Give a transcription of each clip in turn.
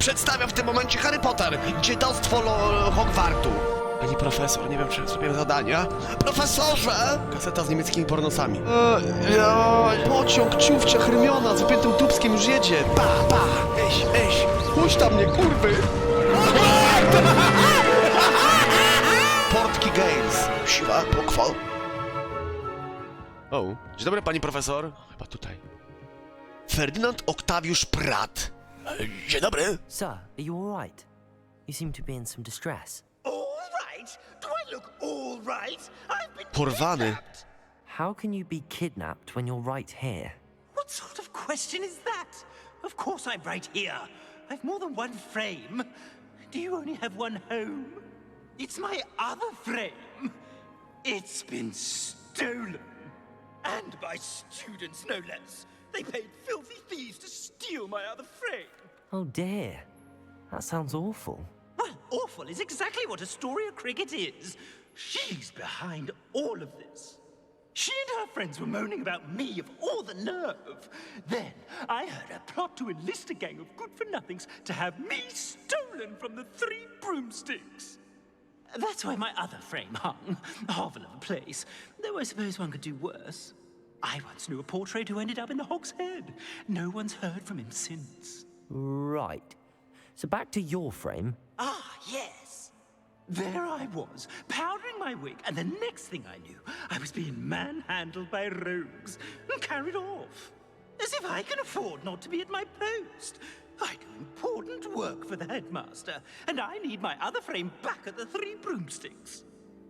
Przedstawiam w tym momencie Harry Potter, dziadostwo Hogwartu. Pani profesor, nie wiem, czy zrobiłem zadania. Profesorze! Kaseta z niemieckimi pornosami. Pociąg, ciufcia, Hermiona z wypiętym tubskiem już jedzie. Pa! Eś! Puść tam mnie, kurwy! Portki Gales. Siła, pochwał. O, dzień dobry, pani profesor. Chyba tutaj. Ferdynand Oktawiusz Pratt. Dzień dobry. Sir, are you all right? You seem to be in some distress. All right? Do I look all right? I've been Porwany. kidnapped. How can you be kidnapped when you're right here? What sort of question is that? Of course I'm right here. I've more than one frame. Do you only have one home? It's my other frame. It's been stolen. And by students, no less. They paid filthy thieves to steal my other frame. Oh dear. That sounds awful. Well, awful is exactly what Astoria Cricket is. She's behind all of this. She and her friends were moaning about me of all the nerve. Then I heard a plot to enlist a gang of good-for-nothings to have me stolen from the Three Broomsticks. That's why my other frame hung. A hovel of a place. Though I suppose one could do worse. I once knew a portrait who ended up in the Hog's Head. No one's heard from him since. Right. So back to your frame. Ah, yes. There I was, powdering my wig, and the next thing I knew, I was being manhandled by rogues and carried off. As if I can afford not to be at my post. I do important work for the headmaster, and I need my other frame back at the Three Broomsticks.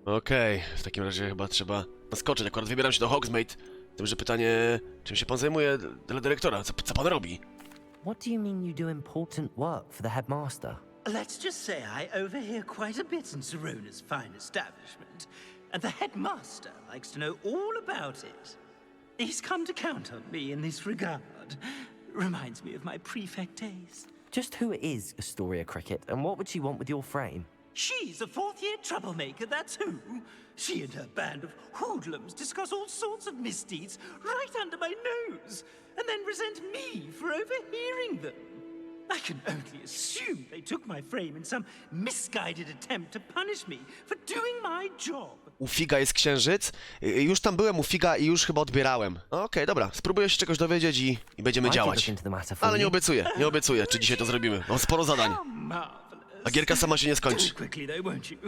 Okej, w takim razie chyba trzeba naskoczyć. Akurat wybieram się do Hogsmeade. Tym, że pytanie, czym się pan zajmuje dla dyrektora? Co pan robi? What do you mean you do important work for the headmaster? Let's just say I overhear quite a bit in Serona's fine establishment, and the headmaster likes to know all about it. He's come to count on me in this regard. Reminds me of my prefect days. Just who is Astoria Cricket, and what would she want with your frame? She's a fourth-year troublemaker, that's who. She and her band of hoodlums discuss all sorts of misdeeds right under my nose, and then resent me for overhearing them. I can only assume they took my frame in some misguided attempt to punish me for doing my job. U Figa jest księżyc. Już tam byłem u Figa i już chyba odbierałem. Okej, dobra, spróbuję się czegoś dowiedzieć i będziemy I could działać. look into the matter for Ale you. nie obiecuję, czy dzisiaj to zrobimy. Mam sporo zadań. How marvelous. A gierka sama się nie Do skończy. it quickly though, won't you?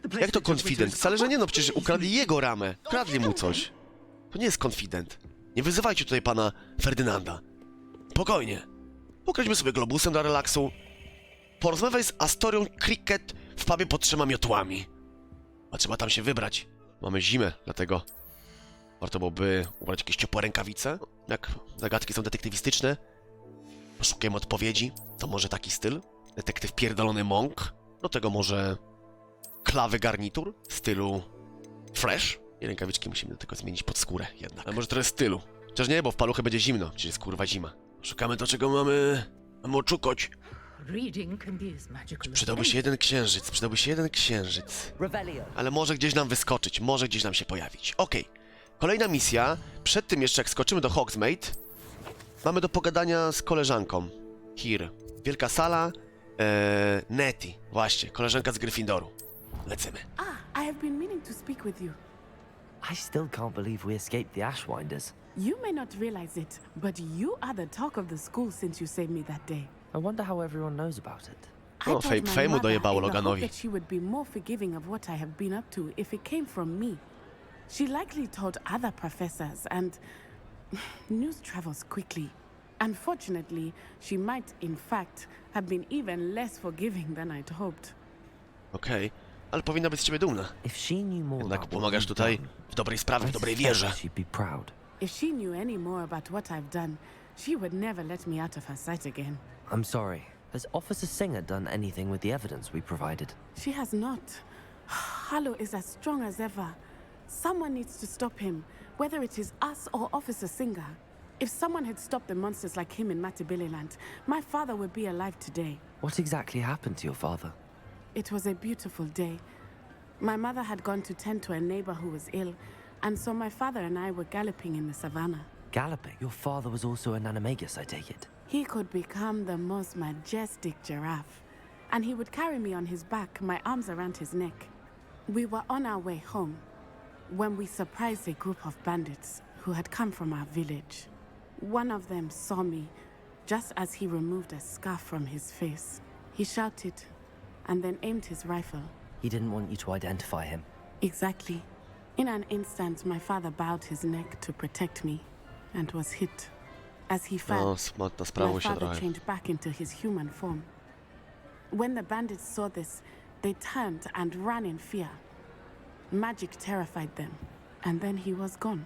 The place Jak to they took me to konfident? is Wcale, że nie, no quite przecież easy. ukradli jego ramę. Kradli mu coś. To nie jest konfident. Nie wyzywajcie tutaj pana Ferdynanda. Spokojnie. Pokradźmy sobie globusem dla relaksu. Porozmawiaj z Astorią Cricket w pubie pod 3 miotłami. A trzeba tam się wybrać. Mamy zimę, dlatego warto byłoby ubrać jakieś ciepłe rękawice. Jak zagadki są detektywistyczne, poszukujemy odpowiedzi. To może taki styl? Detektyw pierdolony monk. Do tego może klawy garnitur w stylu fresh. I rękawiczki musimy do tego zmienić pod skórę jednak. A może trochę stylu. Chociaż nie, bo w paluchy będzie zimno, przecież jest kurwa zima. Szukamy to, czego mamy oszukać. Reading can be as magical as Przydałby się jeden księżyc. Revelio. Ale może gdzieś nam wyskoczyć, może gdzieś nam się pojawić. Okej. Kolejna misja. Przed tym jeszcze, jak skoczymy do Hogsmeade, mamy do pogadania z koleżanką. Here. Wielka sala. Nettie. Właśnie, koleżanka z Gryffindoru. Lecimy. I have been meaning to speak with you. I still can't believe we escaped the Ashwinders. You may not realize it, but you are the talk of the school since you saved me that day. I wonder how everyone knows about it. I Oh, told my fejmu mother dojebało in the hope Loganowi. that she would be more forgiving of what I have been up to if it came from me. She likely told other professors, and news travels quickly. Unfortunately, she might, in fact, have been even less forgiving than I'd hoped. Okej. Ale powinna być z ciebie dumna. If she knew more Jednak about what pomagasz you've tutaj done, w dobrej sprawie, w I dobrej suspect wierze. she'd be proud. If she knew any more about what I've done, she would never let me out of her sight again. I'm sorry. Has Officer Singer done anything with the evidence we provided? She has not. Harlow is as strong as ever. Someone needs to stop him, whether it is us or Officer Singer. If someone had stopped the monsters like him in Matabeleland, my father would be alive today. What exactly happened to your father? It was a beautiful day. My mother had gone to tend to a neighbor who was ill, and so my father and I were galloping in the savannah. Galloping? Your father was also an animagus, I take it. He could become the most majestic giraffe, and he would carry me on his back, my arms around his neck. We were on our way home when we surprised a group of bandits who had come from our village. One of them saw me just as he removed a scarf from his face. He shouted and then aimed his rifle. He didn't want you to identify him. Exactly. In an instant, my father bowed his neck to protect me and was hit. As he No, fell, smutna my sprawa się father trochę. changed back into his human form. When the bandits saw this, they turned and ran in fear. Magic terrified them, and then he was gone.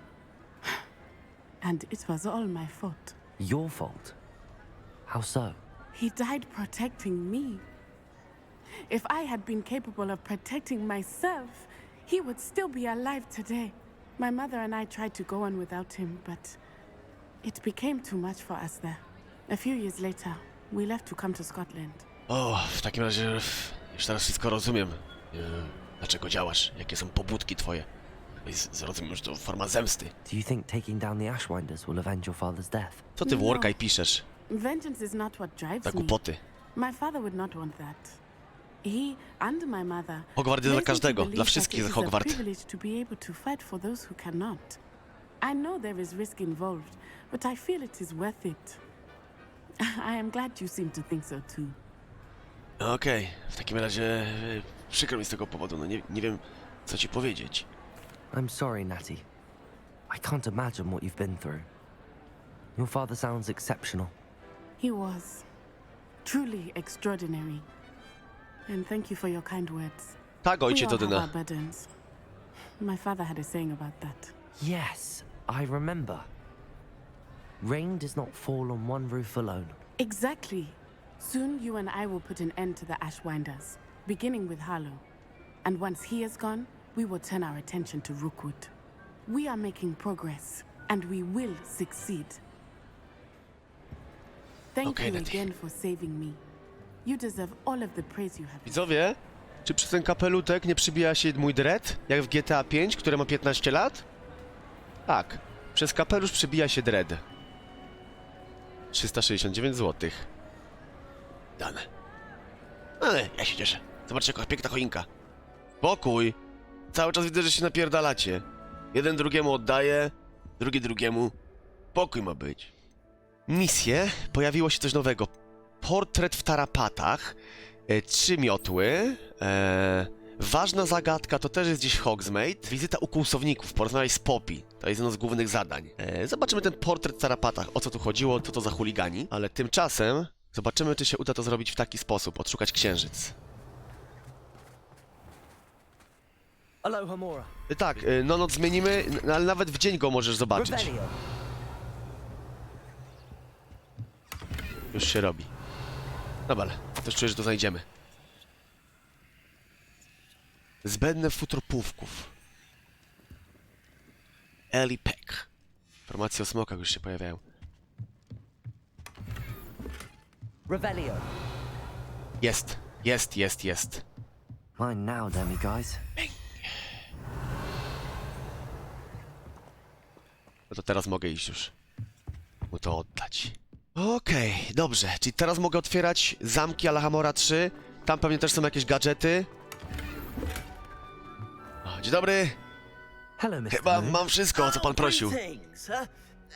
And it was all my fault. Your fault? How so? He died protecting me. If I had been capable of protecting myself, he would still be alive today. My mother and I tried to go on without him, but it became too much for us there. A few years later, we left to come to Scotland. O, w takim razie już teraz wszystko rozumiem. Dlaczego działasz? Jakie są pobudki twoje? Zrozumiem, że to forma zemsty. Do you think taking down the Ashwinders will avenge your father's death? Co ty w No. Warkaj piszesz? Vengeance is not what drives Za me. głupoty. My father would not want that. He and my mother Hogwart jest dla raised me to każdego, believe dla that wszystkich it jest is a Hogwart. privilege to be able to fight for those who cannot. I know there is risk involved, but I feel it is worth it. I am glad you seem to think so too. Okej, w takim razie przykro mi z tego powodu, no nie wiem co ci powiedzieć. I'm sorry, Natty. I can't imagine what you've been through. Your father sounds exceptional. He was truly extraordinary. And thank you for your kind words. Tak, We ojciec all have Odyna. our burdens. My father had a saying about that. Yes, I remember. Rain does not fall on one roof alone. Exactly. Soon you and I will put an end to the Ashwinders, beginning with Harlow. And once he is gone, we will turn our attention to Rookwood. We are making progress, and we will succeed. Thank Okay, you Natty. again for saving me. You deserve all of the praise you have. Widzowie, czy przez ten kapelutek nie przybija się mój dread, jak w GTA 5, które ma 15 lat? Tak, przez kapelusz przybija się dread. 369 zł. Dane. Ale ja się cieszę. Zobaczcie, jaka piękna choinka. Spokój. Cały czas widzę, że się napierdalacie. Jeden drugiemu oddaje, drugi drugiemu. Pokój ma być. Misje. Pojawiło się coś nowego. Portret w tarapatach. 3 miotły. Ważna zagadka to też jest gdzieś Hogsmeade. Wizyta u kłusowników. Porozmawiaj z Poppy. To jest jedno z głównych zadań. Zobaczymy ten portret w tarapatach. O co tu chodziło, co to za chuligani. Ale tymczasem zobaczymy, czy się uda to zrobić w taki sposób. Odszukać księżyc. Aloha, Mora. Tak, no noc zmienimy, ale nawet w dzień go możesz zobaczyć. Rebellion. Już się robi. Dobra, też czuję, że to znajdziemy. Zbędne futro płówków. Ellie Peck. Informacje o smokach już się pojawiają. Rebellion. Jest. Mine now, demi guys. No to teraz mogę iść już. Mu to oddać. Okej, dobrze. Czyli teraz mogę otwierać zamki Alhamora 3. Tam pewnie też są jakieś gadżety. O, dzień dobry. Hello, Mr. Chyba Moon. mam wszystko, o co pan prosił. Greetings, huh?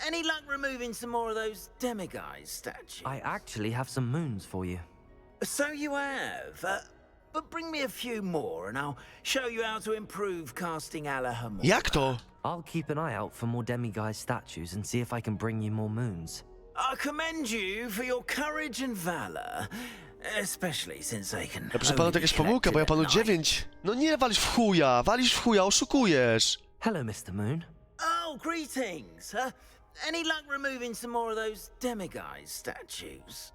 Any luck removing some more of those demiguise statues? I actually have some moons for you. So you have. But bring me a few more and I'll show you how to improve casting Alahamor. Jak to? I'll keep an eye out for more demiguise statues and see if I can bring you more moons. I commend you for your courage and valor, especially since they can. Ja proszę pana, to jakaś pomyłka, bo ja panu 9. No nie walisz w chuja, oszukujesz. Hello, Mr. Moon. Oh, greetings, huh? Any luck removing some more of those demiguise statues?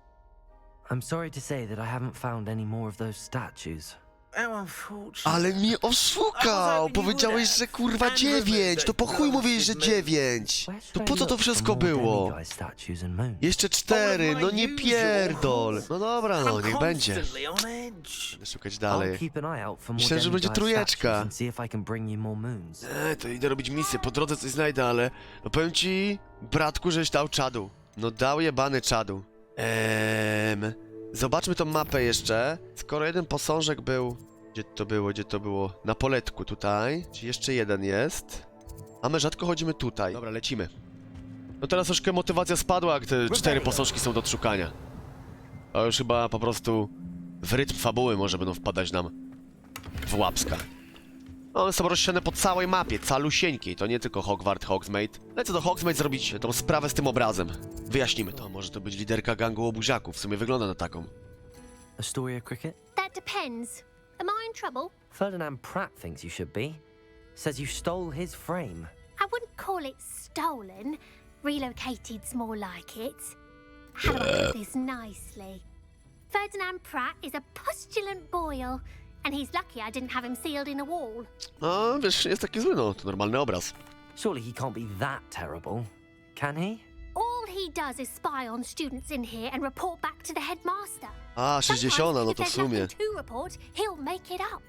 I'm sorry to say that I haven't found any more of those statues. How unfortunate. Ale mnie oszukał! Powiedziałeś, że kurwa 9! To po chuj mówiłeś, że 9! To po co to wszystko było? Demiguise statues and moons. Jeszcze 4, no nie pierdol! No dobra, no niech będzie. Constantly on edge. Będę szukać I'll dalej. keep an eye out for more Myślałem, że będzie demiguise trójeczka. statues and see if I can bring you more moons. To idę robić misję, po drodze coś znajdę, ale... No powiem ci, bratku, żeś dał czadu. No dał jebany czadu. Zobaczmy tą mapę jeszcze. Skoro jeden posążek był... Gdzie to było? Na poletku tutaj. Czy jeszcze jeden jest? A my rzadko chodzimy tutaj. Dobra, lecimy. No teraz troszkę motywacja spadła, jak te 4 posążki są do odszukania. To już chyba po prostu w rytm fabuły może będą wpadać nam w łapska. No, one są rozsiane po całej mapie, calusieńkiej. To nie tylko Hogwarts, Hogsmeade. Lecę do Hogsmeade zrobić tą sprawę z tym obrazem. Wyjaśnimy to. Może to być liderka gangu obuziaków. W sumie wygląda na taką. A story of cricket? That depends. Am I in trouble? Ferdinand Pratt thinks you should be. Says you stole his frame. I wouldn't call it stolen. Relocated's more like it. How do I put this nicely? Ferdinand Pratt is a postulant boil, and he's lucky I didn't have him sealed in a wall. No, wiesz, nie jest taki zły, no. To normalny obraz. Surely he can't be that terrible, can he? All he does is spy on students in here and report back to the headmaster. A, 60, Sometimes, no if to w there's sumie. nothing to report, he'll make it up.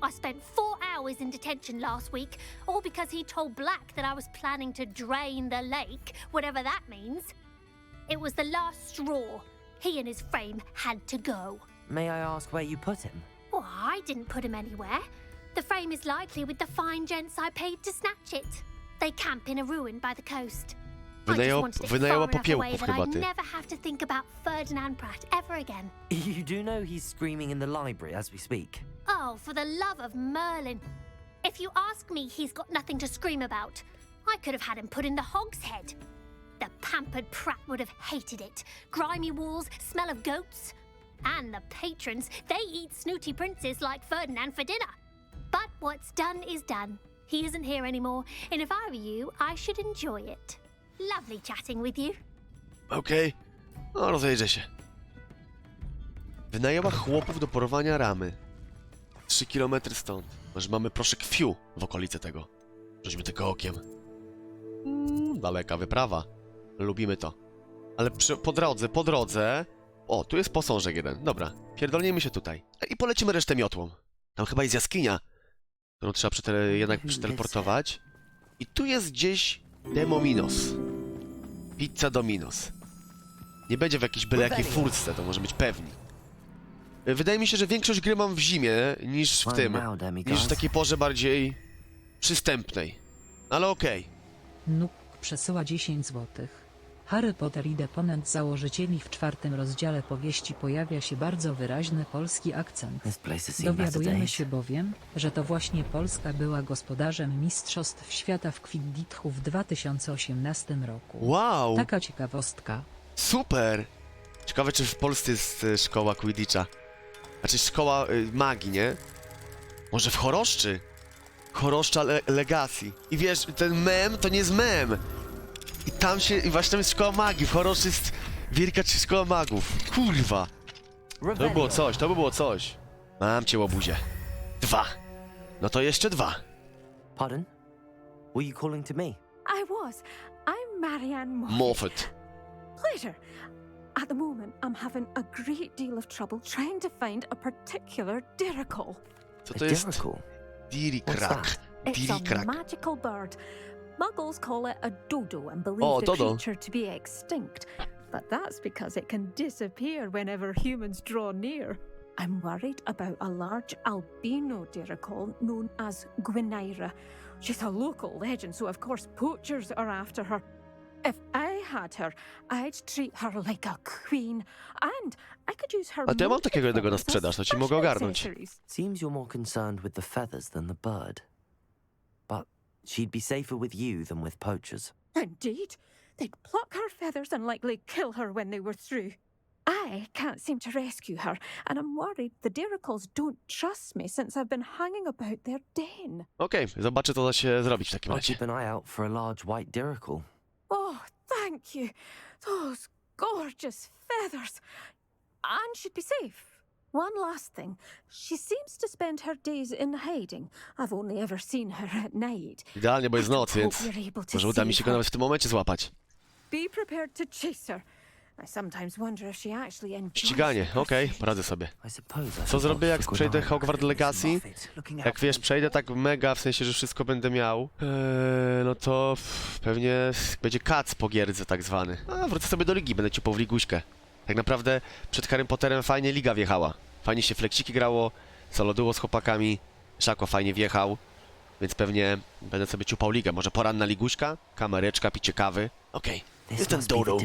I spent 4 hours in detention last week, all because he told Black that I was planning to drain the lake, whatever that means. It was the last straw. He and his frame had to go. May I ask where you put him? Well, I didn't put him anywhere. The frame is likely with the fine gents I paid to snatch it. They camp in a ruin by the coast. Wynajęła popiełków that chyba I'd ty. never have to think about Ferdinand Pratt ever again. You do know he's screaming in the library as we speak. Oh, for the love of Merlin. If you ask me, he's got nothing to scream about. I could have had him put in the hogshead. The pampered Pratt would have hated it. Grimy walls, smell of goats. And the patrons, they eat snooty princes like Ferdinand for dinner. But what's done is done. He isn't here anymore, and if I were you, I should enjoy it. Lovely chatting with you. Okej. No, rozejrzę się. Wynajęła chłopów do porowania ramy. 3 km stąd. Może mamy proszek fiu w okolicy tego. Rzućmy tylko okiem. Daleka wyprawa. Lubimy to. Ale po drodze... O, tu jest posążek jeden. Dobra, pierdolniemy się tutaj. I polecimy resztę miotłą. Tam chyba jest jaskinia, którą trzeba jednak przeteleportować. I tu jest gdzieś Demominos. Pizza Dominos. Nie będzie w jakiejś byle jakiej furtce, to może być pewni. Wydaje mi się, że większość gry mam w zimie niż w tym. Niż w takiej porze bardziej przystępnej. Ale okej. Nuk przesyła 10 złotych. Harry Potter i deponent założycieli w 4. rozdziale powieści pojawia się bardzo wyraźny polski akcent. Dowiadujemy się bowiem, że to właśnie Polska była gospodarzem Mistrzostw Świata w Quidditchu w 2018 roku. Wow! Taka ciekawostka. Super! Ciekawe, czy w Polsce jest szkoła Quidditcha. Znaczy szkoła magii, nie? Może w Choroszczy? Choroszcza Legacy. I wiesz, ten mem to nie jest mem. I tam się, i właśnie tam jest szkoła magii. W Choroszczy jest wielka szkoła magów. Kurwa! To by było coś, to by było coś. Mam cię, łobuzie. 2. No to jeszcze 2. Pardon? Were you calling to me? I was. I'm Marianne Moffat. Moffat. Pleasure. At the moment, I'm having a great deal of trouble trying to find a particular diricle. Co to jest? Dirikrak. It's a magical bird. Muggles call it a dodo and believe the dodo. creature to be extinct. But that's because it can disappear whenever humans draw near. I'm worried about a large albino diricle known as Gwynaira. She's a local legend, so of course poachers are after her. If I had her, I'd treat her like a queen, and I could use her. A to ja mam takiego jednego na sprzedaż, to ci mogę ogarnąć. Seems you're more concerned with the feathers than the bird. But she'd be safer with you than with poachers. Indeed. They'd pluck her feathers and likely kill her when they were through. I can't seem to rescue her, and I'm worried the diricles don't trust me since I've been hanging about their den. Okej, zobaczę, co da się zrobić w takim I'll razie. keep an eye out for a large white diricle. Oh, thank you. Those gorgeous feathers. And she'd be safe. One last thing. She seems to spend her days in hiding. I've only ever seen her at night. Idealnie, bo jest I noc, hope więc you're able to może uda mi się save go her. nawet w tym momencie złapać. Be prepared to chase her. I sometimes wonder if she actually enjoys Ściganie, the okej, pursuit. poradzę sobie. I suppose I Co zrobię, jak forgot przejdę Gwynaira. Hogwarts Legacy? Jak wiesz, przejdę tak mega, w sensie, że wszystko będę miał, no to pewnie będzie kac po gierdze tak zwany. A wrócę sobie do ligi, będę ciupał w liguśkę. Tak naprawdę przed Harrym Potterem fajnie liga wjechała. Fajnie się fleksiki grało, solo duo z chłopakami, Szako fajnie wjechał, więc pewnie będę sobie ciupał ligę. Może poranna liguśka, kamereczka, picie kawy. Okej, jest ten Dodo.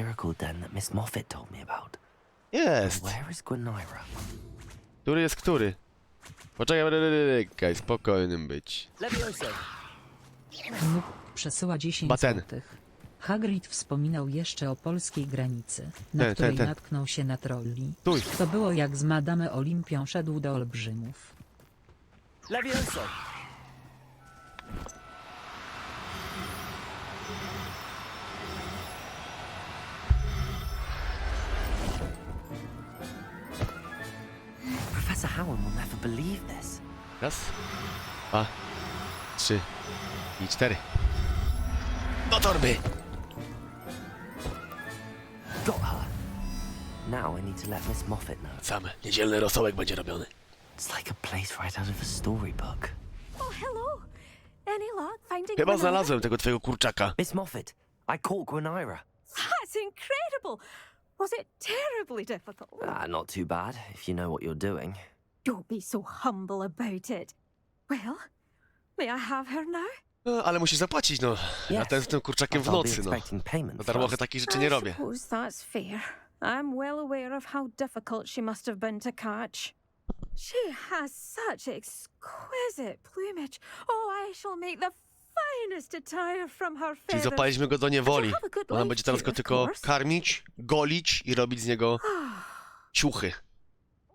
Jest. Który jest który? Poczekaj, spokojnym być. Nóg przesyła 10 Baten. złotych. Hagrid wspominał jeszcze o polskiej granicy, na której natknął się na trolli. Tuj. To było jak z Madame Olimpią szedł do olbrzymów. Levioso. Professor Howard will never believe this. Raz, 2, 3 i 4. Do torby! Got her. Now I need to let Miss Moffat know. Sam, niedzielny rosołek będzie robiony. It's like a place right out of a storybook. Oh, hello. Any luck finding Chyba Gwenara? znalazłem tego twojego kurczaka. Miss Moffat, I caught Gwenara. That's incredible. Was it terribly difficult? Not too bad, if you know what you're doing. Don't be so humble about it. Well, may I have her now? No, ale musisz zapłacić, no. Ja ten z tym kurczakiem w But I'll be nocy, no. expecting payment Na darmochę first. takich rzeczy nie robię. I suppose that's fair. I'm well aware of how difficult she must have been to catch. She has such exquisite plumage. Oh, I shall make the finest attire from her Czyli feathers. zapaliśmy go do niewoli. have a good Ona life będzie teraz here, go of tylko course. karmić, golić i robić z niego ciuchy.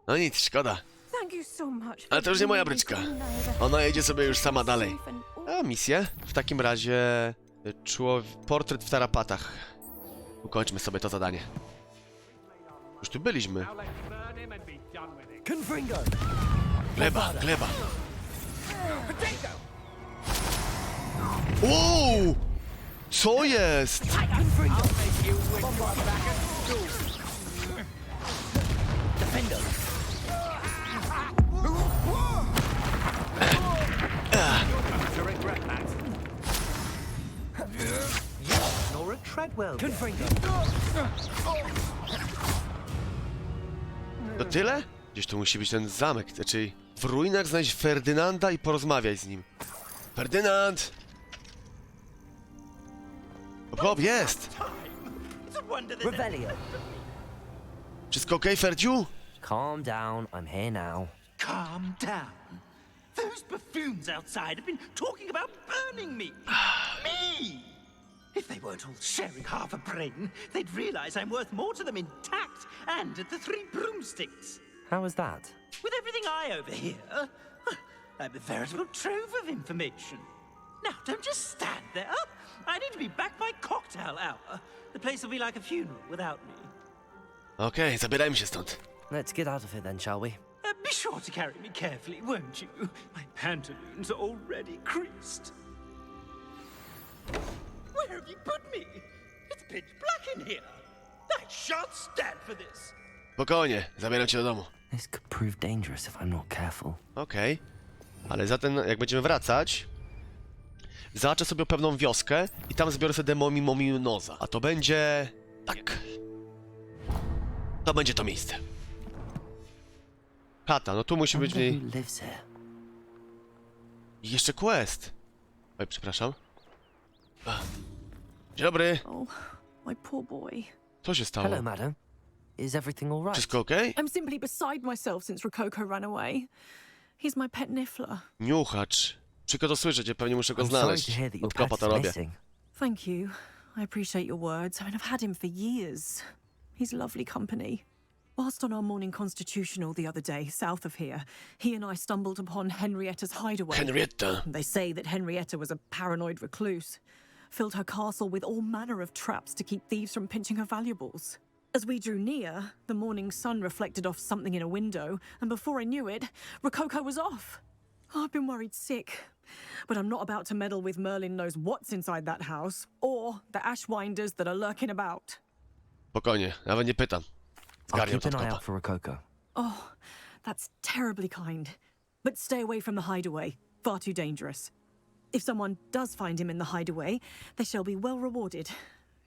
No nic, szkoda. Thank you so much. Ale to już nie moja bryczka. Ona jedzie sobie już sama dalej. Safe and- A misję? W takim razie... Portret w tarapatach. Ukończmy sobie to zadanie. Już tu byliśmy. Confringo. Gleba, gleba. Wow! Co jest? Defendo. To regret that. Nora Treadwell. Confringo. To tyle? Gdzieś tu musi być ten zamek, znaczy w ruinach znaleźć Ferdynanda i porozmawiać z nim. Ferdynand! Hop, hop, jest! It's a wonder that Revelio. Wszystko okej, Ferdziu? Calm down, I'm here now. Calm down. Those buffoons outside have been talking about burning me. Me! If they weren't all sharing half a brain, they'd realize I'm worth more to them intact and at the Three Broomsticks. How was that? With everything I overhear, I'm a veritable trove of information. Now, don't just stand there. I need to be back by cocktail hour. The place will be like a funeral without me. Okej, zabierajmy się stąd. Let's get out of here then, shall we? Be sure to carry me carefully, won't you? My pantaloons are already creased. Where have you put me? It's pitch black in here. I shan't stand for this. Spokojnie, zabieram cię do domu. This could prove dangerous if I'm not careful. Okej. Ale zatem, jak będziemy wracać... Zahaczę sobie o pewną wioskę i tam zbiorę sobie Mominoza. A to będzie... tak. To będzie to miejsce. Chata, no tu musi być w Wonder niej... who lives here. I jeszcze quest. Oj, przepraszam. Dzień dobry. Oh, my poor boy. Co się stało? Hello, madam. Is everything all right? Wszystko okej? I'm simply beside myself since Rococo ran away. He's my pet niffler. Niuchacz. Przykro to słyszeć, pewnie muszę go I'm sorry znaleźć. to hear that your Od kopa pet to is robię. missing. Thank you. I appreciate your words. I mean, I've had him for years. He's lovely company. Whilst on our morning constitutional the other day, south of here, he and I stumbled upon Henrietta's hideaway. Henrietta. They say that Henrietta was a paranoid recluse. Filled her castle with all manner of traps to keep thieves from pinching her valuables. As we drew near, the morning sun reflected off something in a window, and before I knew it, Rococo was off. I've been worried sick, but I'm not about to meddle with Merlin knows what's inside that house, or the ashwinders that are lurking about. Spokojnie, nawet nie pytam. I'll Zgarniam keep to an eye kopa. out for Rococo. Oh, that's terribly kind. But stay away from the hideaway. Far too dangerous. If someone does find him in the hideaway, they shall be well rewarded.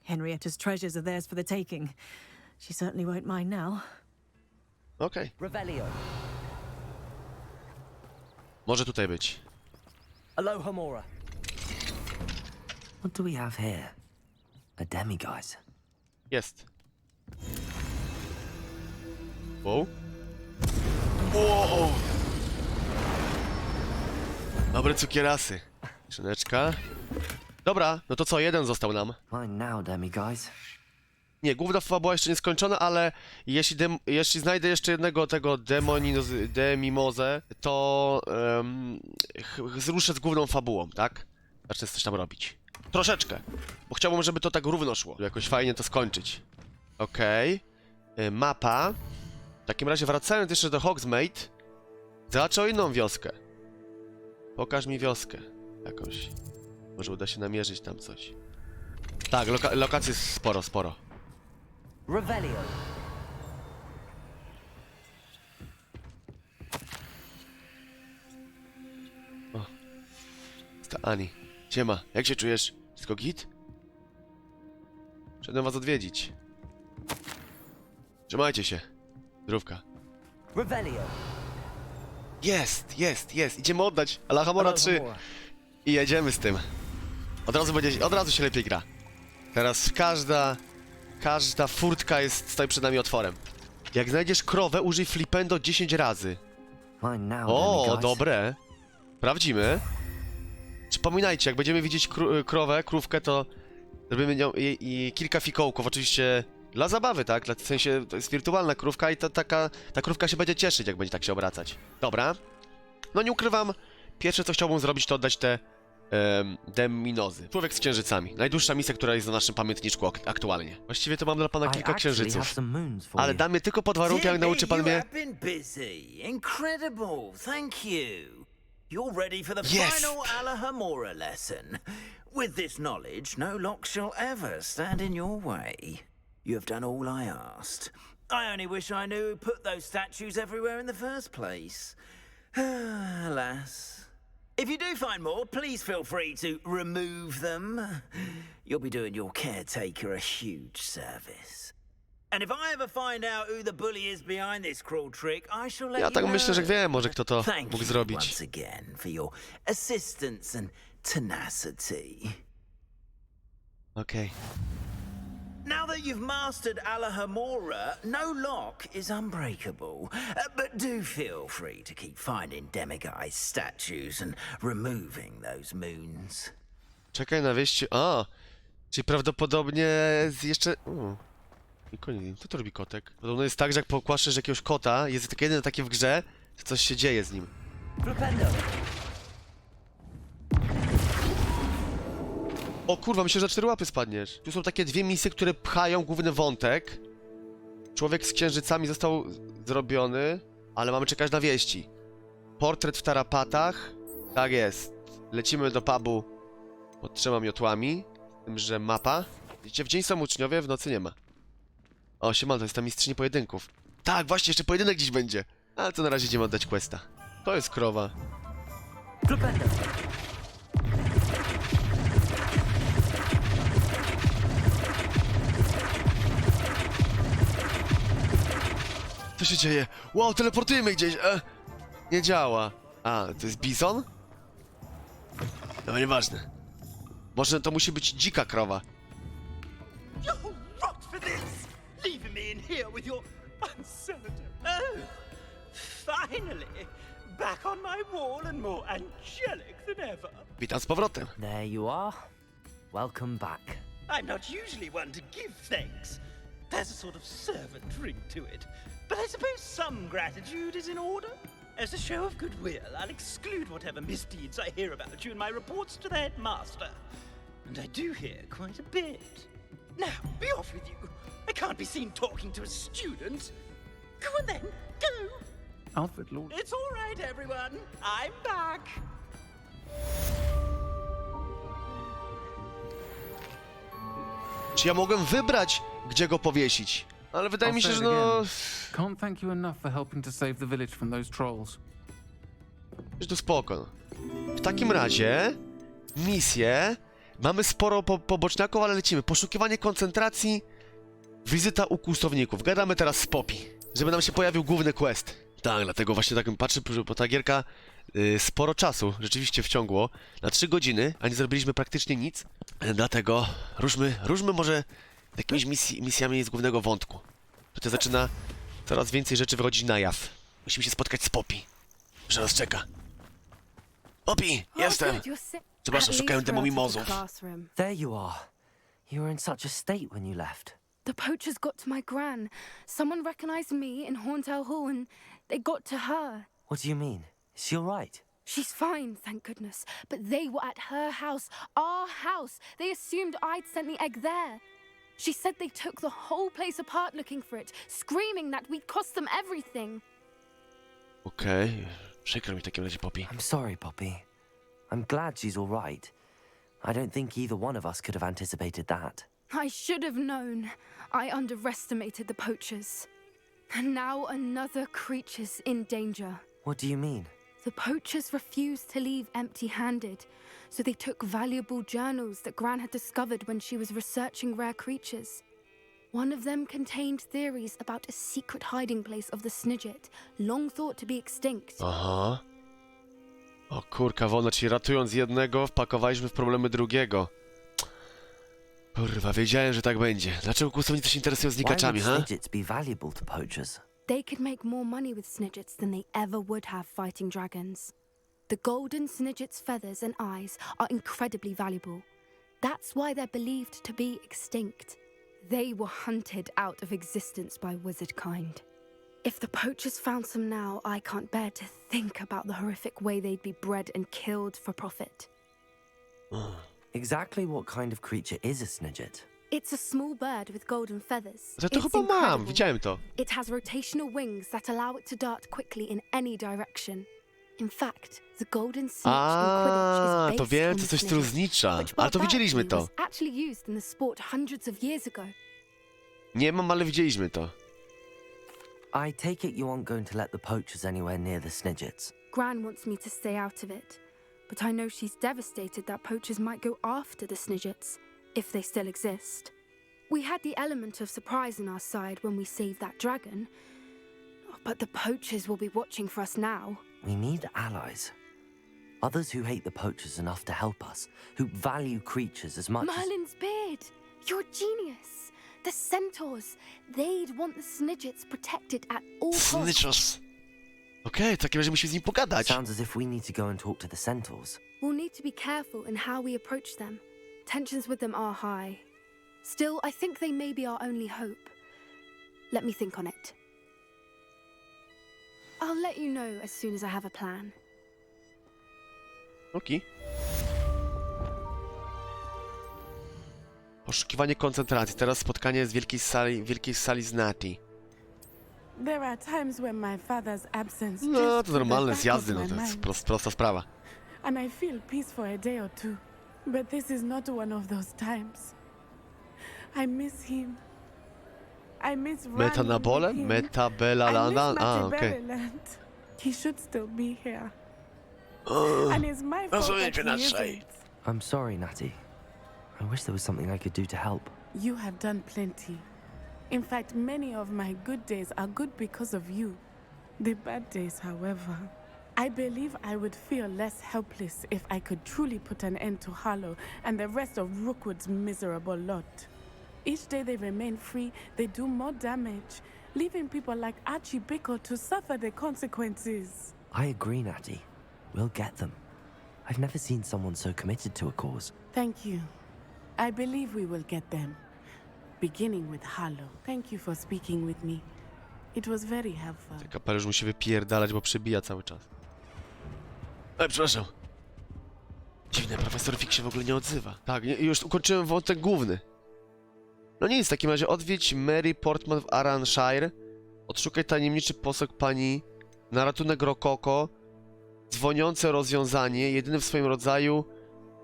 Henrietta's treasures are theirs for the taking. She certainly won't mind now. Okej. Revelio. Może tutaj być. Aloha Mora. What do we have here? A demiguise. Jest. Wow. Wow. Dobre cukierasy. Szyneczka. Dobra, no to co, jeden został nam. Fine now, demiguise. Nie, główna fabuła jeszcze nie skończona, ale jeśli znajdę jeszcze jednego tego demimozę, to zruszę z główną fabułą, tak? Zacznę coś tam robić. Troszeczkę, bo chciałbym, żeby to tak równo szło, żeby jakoś fajnie to skończyć. Okej. Mapa. W takim razie wracając jeszcze do Hogsmeade, zobaczę o inną wioskę. Pokaż mi wioskę jakąś. Może uda się namierzyć tam coś. Tak, lokacji jest sporo. Revelio. O. Sta Ani. Siema, jak się czujesz? Wszystko git? Przyszedłem was odwiedzić. Trzymajcie się. Zdrówka. Revelio. Jest. Idziemy oddać Alhamora 3. I jedziemy z tym. Od razu się lepiej gra. Teraz każda furtka stoi przed nami otworem. Jak znajdziesz krowę, użyj flipendo 10 razy. Fine now, O, demiguise. dobre. Sprawdzimy. Przypominajcie, jak będziemy widzieć krówkę, to zrobimy nią i kilka fikołków, oczywiście dla zabawy, tak? W sensie to jest wirtualna krówka i ta krówka się będzie cieszyć, jak będzie tak się obracać. Dobra. No nie ukrywam, pierwsze co chciałbym zrobić, to oddać te deminozy. Człowiek z księżycami. Najdłuższa misja, która jest na naszym pamiętniczku aktualnie. Właściwie to mam dla pana kilka księżyców. Ale dam je tylko pod warunkiem, jak nauczy pan mnie... Incredible, thank you. You're ready for the Yes. final Alahamora lesson. With this knowledge, no lock shall ever stand in your way. You have done all I asked. I only wish I knew who put those statues everywhere in the first place. Alas. If you do find more, please feel free to remove them. You'll be doing your caretaker a huge service. And if I ever find out who the bully is behind this cruel trick, I shall let Ja you tak know. myślę, że wiem może kto to Thank mógł you zrobić. once again for your assistance and tenacity. Okej. Now that you've mastered Alahamora, no lock is unbreakable. But do feel free to keep finding demiguise statues and removing those moons. Czekaj na wieści. A, czyli prawdopodobnie jeszcze... Co to robi kotek? Podobno jest tak, że jak pokłaszczesz jakiegoś kota, jest tylko jeden taki w grze, to coś się dzieje z nim. Flipendo. O kurwa, myślę, że 4 łapy spadniesz. Tu są takie dwie misje, które pchają główny wątek. Człowiek z księżycami został zrobiony, ale mamy czekać na wieści. Portret w tarapatach. Tak jest. Lecimy do pubu pod 3 miotłami. Z tym, że mapa. Widzicie, w dzień są uczniowie, w nocy nie ma. O, siema, to jest ta mistrzyni pojedynków. Tak, właśnie, jeszcze pojedynek dziś będzie. Ale to na razie idziemy oddać questa. To jest krowa. Flipendo. Co się dzieje? Wow, teleportujemy gdzieś! Nie działa. A, to jest bizon? No nieważne. Może to musi być dzika krowa. You're rot for this! Leaving me in here with your uncertain. Oh, finally! Back on my wall and more angelic than ever. Witam z powrotem. There you are. Welcome back. I'm not usually one to give thanks. There's a sort of servant ring to it. But I suppose some gratitude is in order. As a show of goodwill, I'll exclude whatever misdeeds I hear about you in my reports to the headmaster. And I do hear quite a bit. Now, be off with you. I can't be seen talking to a student. Go on then, go! Alfred Lord. It's all right, everyone. I'm back. Czy ja mogłem wybrać, gdzie go powiesić? Ale wydaje mi się, że no... Can't thank you enough for helping to save the village from those trolls. Że to spoko. W takim razie... Misję... Mamy sporo poboczniaków, ale lecimy. Poszukiwanie koncentracji... Wizyta u kustowników. Gadamy teraz z Poppy, żeby nam się pojawił główny quest. Tak, dlatego właśnie tak patrzę, bo ta gierka sporo czasu rzeczywiście wciągło. Na 3 godziny, a nie zrobiliśmy praktycznie nic. Dlatego ruszmy może jakimiś misjami z głównego wątku. Tutaj zaczyna coraz więcej rzeczy wychodzić na jaw. Musimy się spotkać z Poppy, że nas czeka. Poppy, jestem! Przepraszam, szukałem demomimozów. There you are. You were in such a state when you left. The poachers got to my gran. Someone recognized me in Horntail Hall and they got to her. What do you mean? Is she all right? She's fine, thank goodness. But they were at her house, our house. They assumed I'd sent the egg there. She said they took the whole place apart looking for it, screaming that we'd cost them everything. Okej, przykro mi w takim razie, Poppy. I'm sorry, Poppy. I'm glad she's all right. I don't think either one of us could have anticipated that. I should have known. I underestimated the poachers. And now another creature's in danger. What do you mean? The poachers refused to leave empty-handed, so they took valuable journals that Gran had discovered when she was researching rare creatures. One of them contained theories about a secret hiding place of the Snidget, long thought to be extinct. Aha. O kurka wolna, czyli ratując jednego, wpakowaliśmy w problemy drugiego. Kurwa, wiedziałem, że tak będzie. Dlaczego kustownicy się interesują znikaczami, ha? Snidgets be valuable to poachers? They could make more money with Snidgets than they ever would have fighting dragons. The golden Snidget's feathers and eyes are incredibly valuable. That's why they're believed to be extinct. They were hunted out of existence by wizard kind. If the poachers found some now, I can't bear to think about the horrific way they'd be bred and killed for profit. Exactly what kind of creature is a Snidget? It's a small bird with golden feathers. Ja to chyba mam, widziałem to. It has rotational wings that allow it to dart quickly in any direction. In fact, the golden snitch in Quidditch is based to wiem, on to the coś snitch, struznicza. which Ale to widzieliśmy barbarity to. was actually used in the sport hundreds of years ago. Nie mam, ale widzieliśmy to. I take it you aren't going to let the poachers anywhere near the Snidgets. Gran wants me to stay out of it, but I know she's devastated that poachers might go after the Snidgets, if they still exist. We had the element of surprise on our side when we saved that dragon, but the poachers will be watching for us now. We need allies. Others who hate the poachers enough to help us, who value creatures as much Merlin's beard! You're a genius! The centaurs! They'd want the Snidgets protected at all costs. Snitchos. Okej, w takim razie musimy z nim pogadać. Sounds as if we need to go and talk to the centaurs. We'll need to be careful in how we approach them. Tensions with them are high. Still, I think they may be our only hope. Let me think on it. I'll let you know as soon as I have a plan. Okej. Poszukiwanie koncentracji. Teraz spotkanie z wielkiej sali z Nati. There are times when my father's absence No, to normalne z jazdy, no to jest prosta sprawa. And I feel peace for a day or two. But this is not one of those times. I miss him. I miss Metanabole? Metabelaland? A, okej. He should still be here. And it's my fault Rozumiem that cię he inaczej. isn't. I'm sorry, Natty. I wish there was something I could do to help. You have done plenty. In fact, many of my good days are good because of you. The bad days, however. I believe I would feel less helpless if I could truly put an end to Harlow and the rest of Rookwood's miserable lot. Each day they remain free, they do more damage, leaving people like Archie Bickle to suffer the consequences. I agree, Natty. We'll get them. I've never seen someone so committed to a cause. Thank you. I believe we will get them. Beginning with Harlow. Thank you for speaking with me. It was very helpful. Ten kapelusz musi wypierdalać, bo przebija cały czas. Przepraszam. Dziwne, profesor Fig się w ogóle nie odzywa. Tak, już ukończyłem wątek główny. No nic, w takim razie odwiedź Mary Portman w Arranshire. Odszukaj tajemniczy posąg pani na ratunek Rokoko. Dzwoniące rozwiązanie, jedyny w swoim rodzaju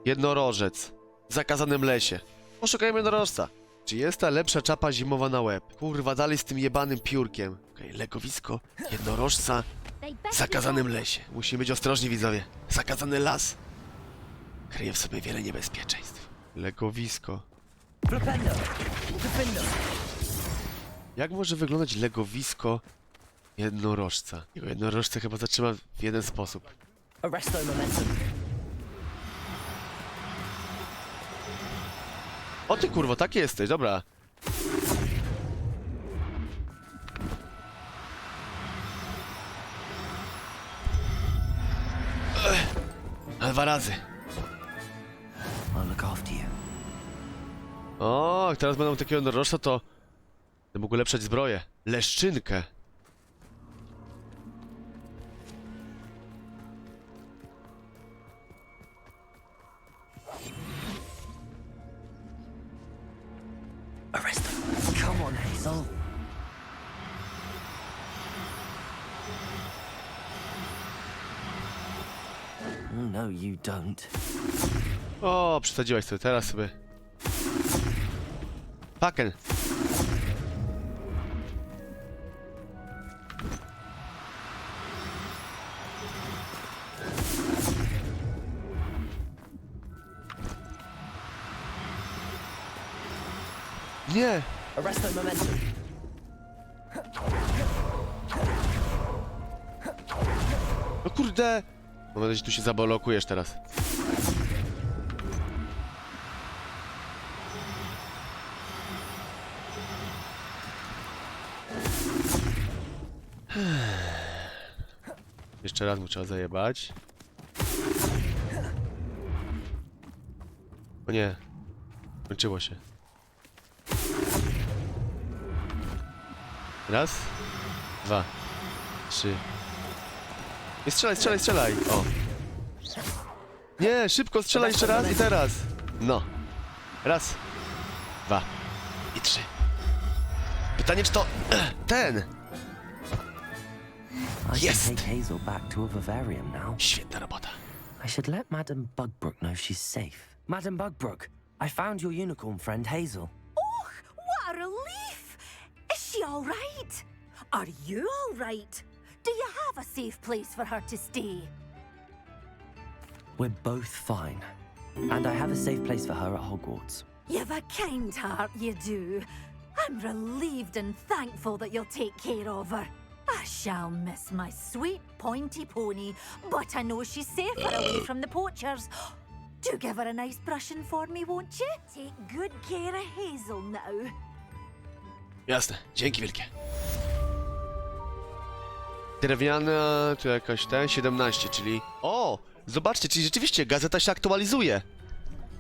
jednorożec w zakazanym lesie. Poszukajmy jednorożca. Czy jest ta lepsza czapa zimowa na łeb? Kurwa, dalej z tym jebanym piórkiem. Okej, legowisko jednorożca w zakazanym lesie. Musimy być ostrożni, widzowie. Zakazany las kryje w sobie wiele niebezpieczeństw. Legowisko. Jak może wyglądać legowisko jednorożca? Jego jednorożce chyba zatrzyma w jeden sposób. Arresto momentum. O ty kurwo, taki jesteś, dobra. Na 2 razy. I'll look after you. O, jak teraz będą takiego jednorożca, to będę mógł ulepszać zbroję. Leszczynkę. Arresto. Come on, Hazel. No, you don't. O, przesadziłaś sobie, teraz sobie. Paken. Nie! Arresto momentum. No kurde! Mam nadzieję, że tu się zablokujesz teraz. Jeszcze raz mu trzeba zajebać. O nie. Kończyło się. Raz. 2. 3. Nie strzelaj, strzelaj, strzelaj! O! Nie, szybko strzelaj jeszcze raz i teraz! No. Raz. 2. I 3. Pytanie, czy to... ten! Jest! Hazel back to a vivarium now. Świetna robota. I should let Madam Bugbrook know she's safe. Madam Bugbrook, I found your unicorn friend Hazel. Oh, what a relief! Is she all right? Are you all right? Do you have a safe place for her to stay? We're both fine. And I have a safe place for her at Hogwarts. You've a kind heart, you do. I'm relieved and thankful that you'll take care of her. I shall miss my sweet pointy pony, but I know she's safer away from the poachers. Do give her a nice brushing for me, won't you? Take good care of Hazel now. Jasne, dzięki wielkie. Drewniana, tu jakaś ten, 17, czyli... O! Zobaczcie, czyli rzeczywiście gazeta się aktualizuje.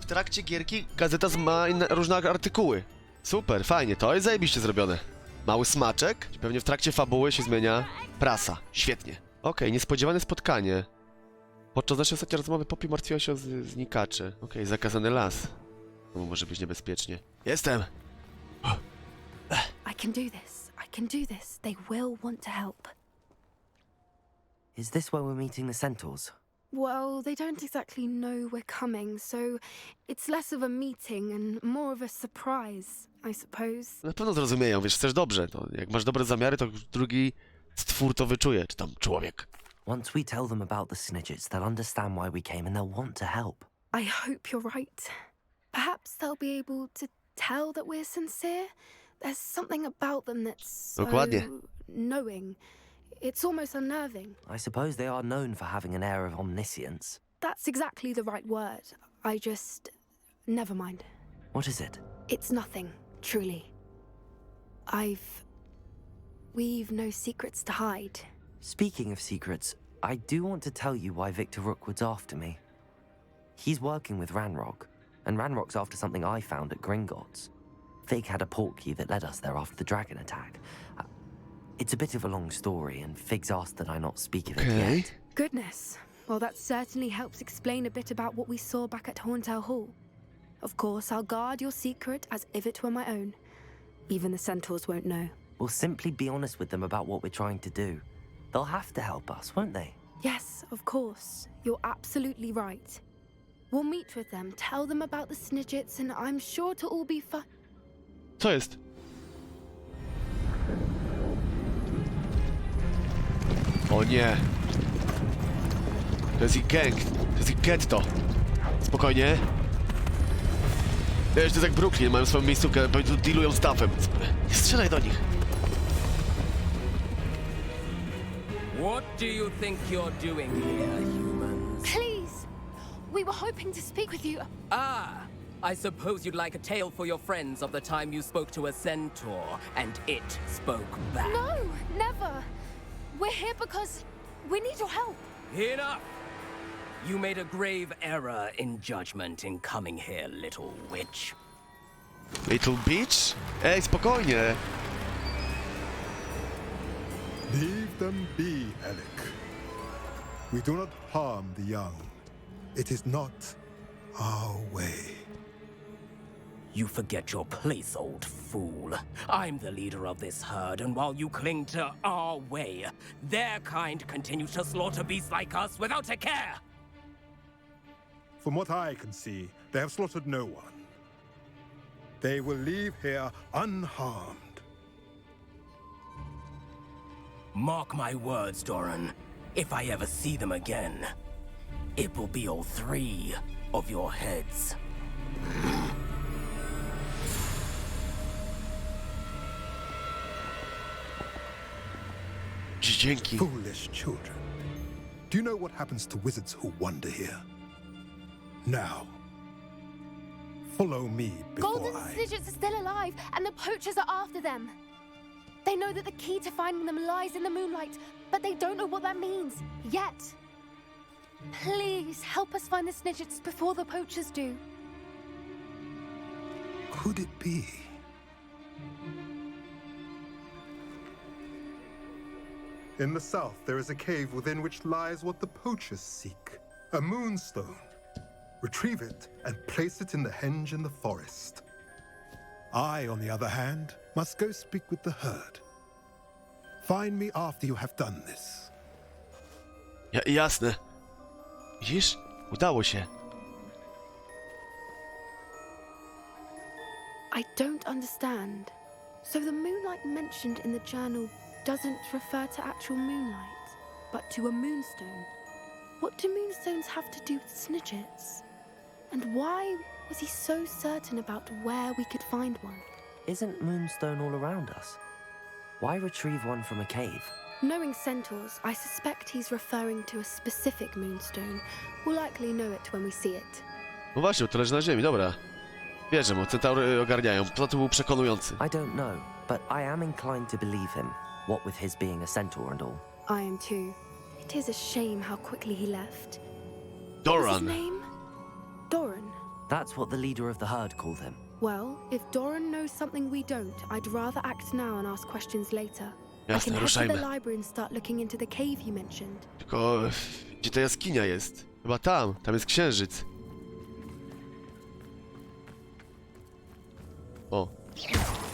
W trakcie gierki gazeta ma różne artykuły. Super, fajnie, to jest zajebiście zrobione. Mały smaczek, pewnie w trakcie fabuły się zmienia prasa. Świetnie. Okej, niespodziewane spotkanie. Podczas naszej ostatniej rozmowy Poppy martwiła się o znikaczy. Okej, zakazany las. To może być niebezpiecznie. Jestem! I can do this. I can do this. They will want to help. Is this where we're meeting the centaurs? Well, they don't exactly know we're coming, so it's less of a meeting and more of a surprise, I suppose. Na pewno zrozumieją, wiesz, chcesz dobrze. To jak masz dobre zamiary, to drugi stwór to wyczuje, czy tam człowiek. Once we tell them about the Snidgets, they'll understand why we came and they'll want to help. I hope you're right. Perhaps they'll be able to tell that we're sincere. There's something about them that's so Dokładnie. knowing. It's almost unnerving. I suppose they are known for having an air of omniscience. That's exactly the right word. I just... never mind. What is it? It's nothing, truly. We've no secrets to hide. Speaking of secrets, I do want to tell you why Victor Rookwood's after me. He's working with Ranrock, and Ranrock's after something I found at Gringotts. Fig had a portkey that led us there after the dragon attack. It's a bit of a long story, and Fig's asked that I not speak of it yet. Goodness. Well, that certainly helps explain a bit about what we saw back at Horntail Hall. Of course, I'll guard your secret as if it were my own. Even the centaurs won't know. We'll simply be honest with them about what we're trying to do. They'll have to help us, won't they? Yes, of course. You're absolutely right. We'll meet with them, tell them about the Snidgets, and I'm sure to all be fine. Co jest? O nie. To jest ich gang. To jest ich getto. Spokojnie. Wiesz, to jest jak Brooklyn, mają swoją miejscówkę, dealują z Duffem. Nie strzelaj do nich. What do you think you're doing here, humans? Please! We were hoping to speak with you. Ah, I suppose you'd like a tale for your friends of the time you spoke to a centaur, and it spoke back. No, never. We're here because we need your help. Enough! You made a grave error in judgment in coming here, little witch. Little bitch? Ej, spokojnie. Leave them be, Alec. We do not harm the young. It is not our way. You forget your place, old fool. I'm the leader of this herd, and while you cling to our way, their kind continues to slaughter beasts like us without a care. From what I can see, they have slaughtered no one. They will leave here unharmed. Mark my words, Doran. If I ever see them again, it will be all 3 of your heads. Dzięki. Foolish children. Do you know what happens to wizards who wander here? Now, follow me before Golden Snidgets are still alive, and the poachers are after them. They know that the key to finding them lies in the moonlight, but they don't know what that means, yet. Please, help us find the Snidgets before the poachers do. Could it be? In the south, there is a cave within which lies what the poachers seek. A moonstone. Retrieve it and place it in the henge in the forest. I, on the other hand, must go speak with the herd. Find me after you have done this. Jasne. Widzisz? Udało się. I don't understand. So the moonlight mentioned in the journal doesn't refer to actual moonlight, but to a moonstone. What do moonstones have to do with Snidgets? And why was he so certain about where we could find one? Isn't Moonstone all around us? Why retrieve one from a cave? Knowing centaurs, I suspect he's referring to a specific moonstone. We'll likely know it when we see it. No właśnie, to leży na ziemi, dobra. Wierzę mu, centaury ogarniają. Poza tym był przekonujący. I don't know, but I am inclined to believe him. What with his being a centaur and all. I am too. It is a shame how quickly he left. Doran. What was his name? Doran. That's what the leader of the herd called him. Well, if Doran knows something we don't, I'd rather act now and ask questions later. I can head to the library and start looking into the cave you mentioned. Tylko gdzie ta jaskinia jest? Chyba tam jest księżyc. O,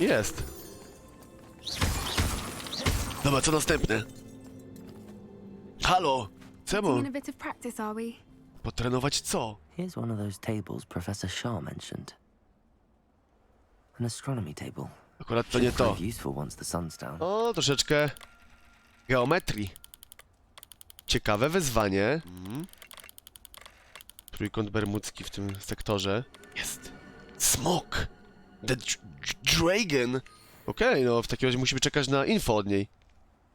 jest. Dobra, co następne? Halo, czemu? In a bit of practice, are we? Potrenować co? Here's one of those tables Professor Shaw mentioned. An astronomy table. Akurat to nie to. Useful once the sun's down. O, troszeczkę geometrii. Ciekawe wyzwanie. Trójkąt bermudzki w tym sektorze. Jest. Smok! The Dragon! Okej, no w takim razie musimy czekać na info od niej.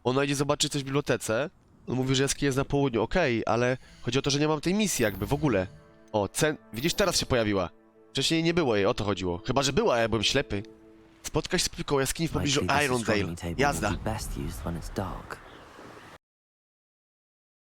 Ona idzie zobaczyć coś w bibliotece. On mówi, że jaskinia jest na południu. Okej, ale chodzi o to, że nie mam tej misji jakby w ogóle. O, widzisz, teraz się pojawiła. Wcześniej nie było jej, o to chodziło. Chyba, że była, ja byłem ślepy. Spotkać się z koło jaskini w pobliżu Irondale. Jazda. Best used when it's dark.